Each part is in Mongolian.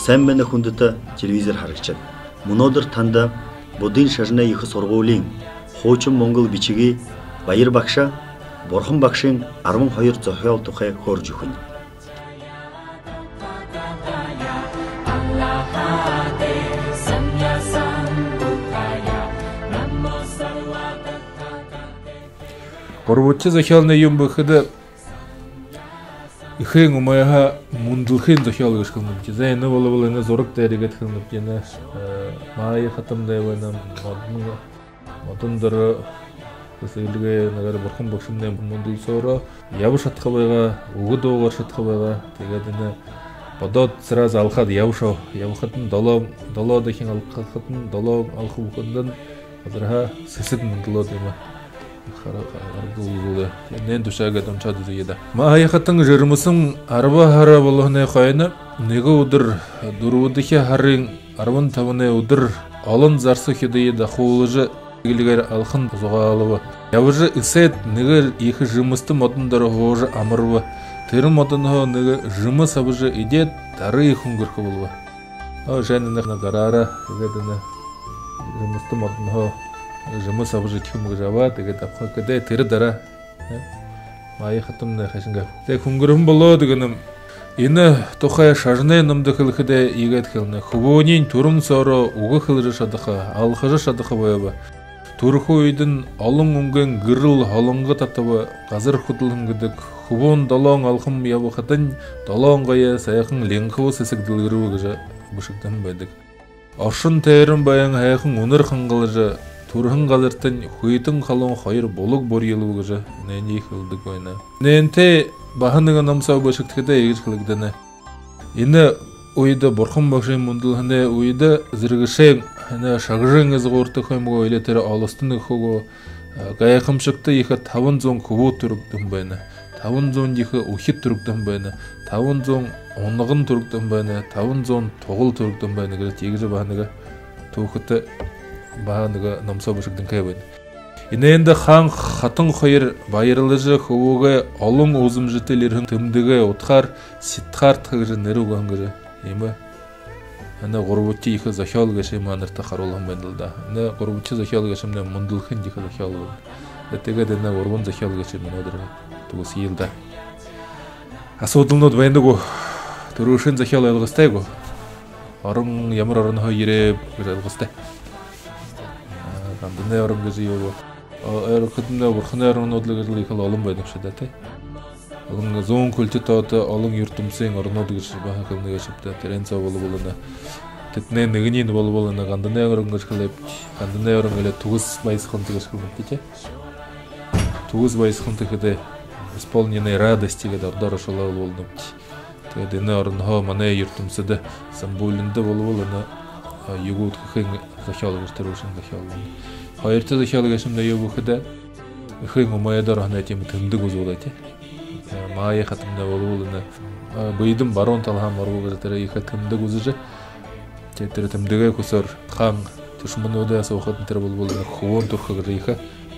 Сайн байна хүндэт телевизээр харагчид. Өнөөдөр танд Будын шашны их сургуулийн хуучин монгол бичгийн Баяр багш, Бурхан багшийн 12 зохиол тухай хөөрж өгнө. Гурван зохиолны юм бэхэд ихэн умаяха мундлахын зохиол гэж хэлнэ. Зээн бол энэ зураг дээргээд хэлнэ. Мая хатамдаа байна. Модон дэр төсөөлгөө нэгээр Бурхан багшны мундаг сороо явж шатах байгаа, өгд уугаар шатах байгаа. Тэгээд энэ бодоод сраас алхаад явшоо. Явхад нь 7 дахин алхахад нь 7 алхах бүхэнд газараа сэсэг мундлоод юм. Харагдуулаа. Нэн тушаагаад онцоод үзье. Маяхатан жирмсэн 10 хараа болгоны хойно нэг өдөр 4 дахь харын 15-ны өдөр олон зарсах хэдий дахуулж гэлгээр алхан зугаалав. Явж эсэд нэг их жимэст модон дээр хууж амарв. Тэр модон хоо нэг жимэс авж идээд дарын хөнгөрөх болов. Жэнэнх нагараа гэдэг нь жимэст модон хоо жимэс авж идэх юм гэж аваа. Тэгээд авах гэдэг тэр дараа маяг хатамны хашинга. Тэг хөнгөрөн болоод гэнэ энэ тухай шарны намд хэлэхэд игээд хэлнэ. Хөвөөний төрөн сороо өгөх хэлж шадах, алхаж шадах байв. Төрөх үед нь олон өнгөн гэрэл холонго татав газар хөдлөн гэдэг хөвөн 7 алхам явахад нь 7 гоёо сайхан линхус хэсэг дэлгэрүү гэж бушигдан байдаг. Оршин тайран баян хайхан өнөр хангалж төрхөн газарт нь хүйдэн халуун 2 булаг бүрэлүү гэж нэний хэлдэг байна. Нэнтэй баханыг намсаа бушигдэхэд ээж хэлэгдэнэ. Энэ үед Бурхан багшийн мундлахны үед зэрэгшээ хана шагрын изгуурдах юмгүй илээ тэр олостны хөгөө гайхамшигтай их 500 хөвөө төрөгдөн байна. 500 их үхит төрөгдөн байна. 500 унган төрөгдөн байна. 500 тугал төрөгдөн байна гэж ийг баханыг түүхэд баханыг намсаа бушигдэнхэ байна. Инээнд хаан хатан 2 баярлаж хөвөөгөө олон үзэмжтэй ирхэн төмдөгэ утгаар сэтхаарт гэж нэрүүг ангэр юм. Ана гурвчи их зохиол гэж юм анарт харуулсан байна л да. Энэ гурвчи зохиол гэж юм мундлахын их зохиол. Тэгээд энэ гурван зохиол гэж юм өнөөдөр төгсөйл да. Асуудалнууд байдаг уу? Төрөшин зохиол ойлгостой гоо. Орон ямар орон хоёрээ гэж ойлгостой. Гандны орон гэж юу? Эрхэднэ Бурханы орнууд л гэж их олон байдаг шүү дээ тий. Олон зүүн культурт олон ертөнцийн орнууд гэж бахах нэг шивтэй тэрэн цаа болбол тэдний нэгний болбол нэг гандны орон гэж хэлээ. Гандны орон гэлээ төгс баясхан гэж хэлдэг тий. Төгс баясхан тэгэхэд исполненной радости гэдэг ордоор шулаа болдог. Тэгээд энэ орн хоо манай ертөнцөд самбуулнд болбол энэ югууд хин зохиол гэж төрөшин зохиол. Хоёр дахь зохиол гэж юм да юу гэхэд хин умаядар ханаа тийм тэмдэг үзүүлээ тий. Мая хатамда болвол энэ бийдэн баруун талхан моргоо гэж тэр их тэмдэг үзэж тэр тэмдэгээ хүсээр хаан төшмөнүүдээс ухад тэр болвол хөвөн төрх гэж их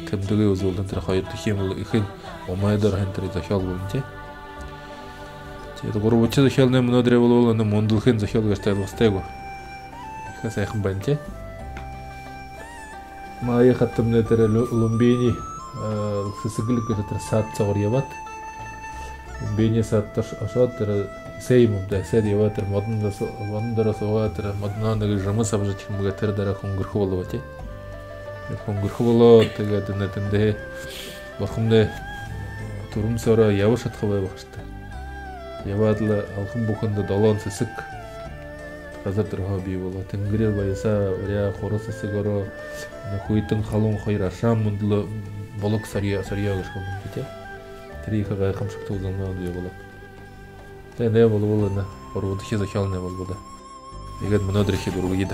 тэмдэгээ үзүүлэн тэр хоёр дахь юм их умаядар хан тэр зохиол болон тий. Тэр гурван зохиолны өнөөдөр болвол энэ мундлахын зохиол гэж тайлбартай. Их сайхан байна тий. Мая хатамны тэр лумбини сэсгэлэг гэж тэр сад цагаар яваад бэний садтар ашаад тэр сеймдэ сэд яваад тэр модон дээрээс угаад тэр модноо нэг жамс авж чимгээ тэр дараа хөнгөрөх болов тий. Хөнгөрөх болоо тэгээд нэтэндээ Бурханы төрөмсөөрөө явж шатах байв багчтай. Яваад л алхан бүхэнд 7 сэсэг газар дээр хобби болоо тэнгэрээр баясаа урья хурас сэсэгөрөө хүйдэн халуун 2 ашаан мөндлө болог сарья гэж хэлдэг тий. Тэр их гайхамшигтай үзэмнүүд явуулаа. Тэгээ нэ болвол энэ гурван дахь зохиол нэ болвол. Тэгээд өнөөдөр их дургүйд.